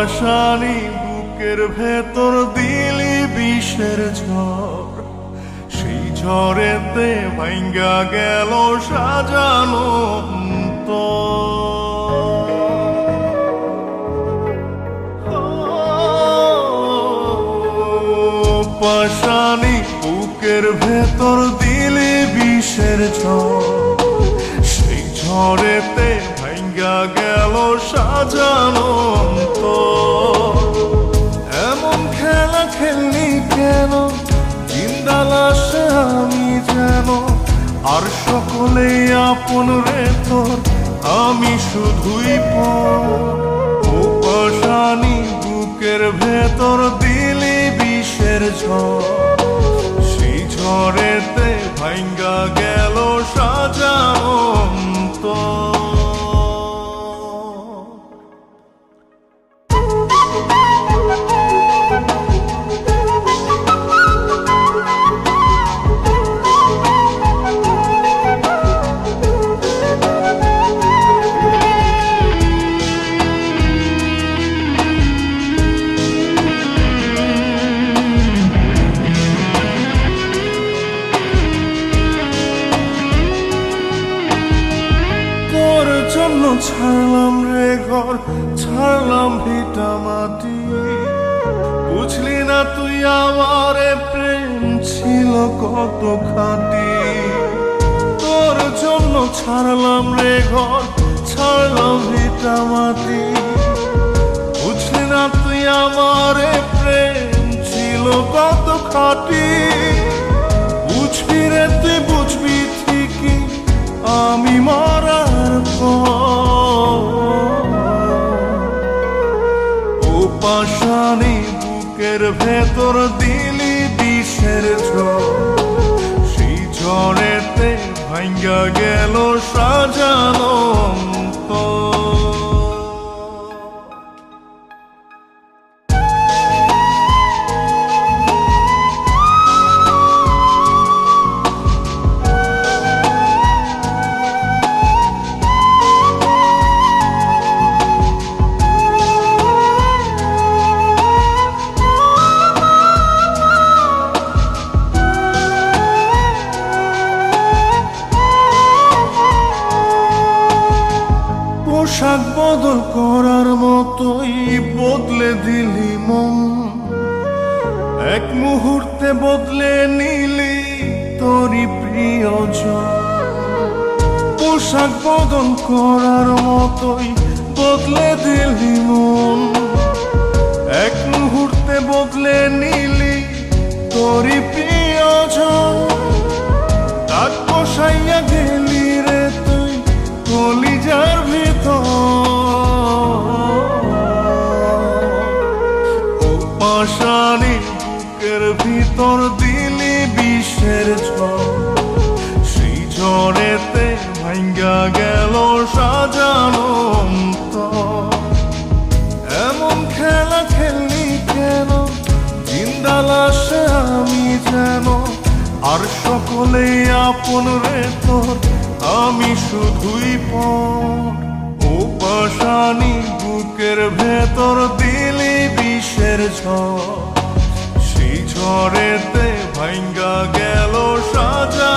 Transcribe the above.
পাশানি বুকের ভেতর দিলি বিষের ঝড়, সেই ঝড়েতে ভাঙ্গা গেল সাজানো পাশানি বুকের ভেতর দিলি বিষের ঝড়, সেই ঝড়েতে ভাঙ্গা গেল সাজানো এমন খেলা খেললি কেন জিন্দা লাশে আমি যেন, আর সকলেই আপন রে তোর আমি শুধুই ও পাশানি বুকের ভেতর দিলি বিষের ঝড়, সেই ঝড়েতে ভাঙ্গা গেল সাজানো ছাড়লাম রে ঘর, ছাড়লাম ভিটা মাটি, বুঝলি না তুই আমার প্রেম ছিল কত খাঁটি। তোর জন্য ছাড়লাম রে ঘর, ছাড়লাম ভিটা মাটি, বুঝলি না তুই আমার প্রেম ছিল কত খাঁটি। বুঝবি রে তুই বুঝবি ঠিকই আমি মরার পাশানি বুকের ভেতর দিলি বিষের ঝড়, সেই ঝড়েতে ভাঙ্গা গেল সাজানো পোশাক বদল করার মতোই বদলে দিলি মন, এক মুহূর্তে বদলে নিলি তোরই প্রিয়জন। পোশাক বদল করার মতোই বদলে দিলি মন, এক মুহূর্তে বদলে নিলি তোরই প্রিয়জন। তাক বসাইয়া গেলি রে তুই কলিজার ভিতর, পাশানি বুকের ভিতর দিলি বিষের ঝড়, সেই ঝড়েতে ভাঙ্গা গেল সাজানো এমন খেলা খেললি কেন জিন্দা লাশে আমি যেন, আর সকলেই আপন রে তোর আমি শুধুই ও পাশানি বুকের ভেতর দিলি বিষের ঝড়, সেই ঝড়েতে ভাঙ্গা গেল সাজা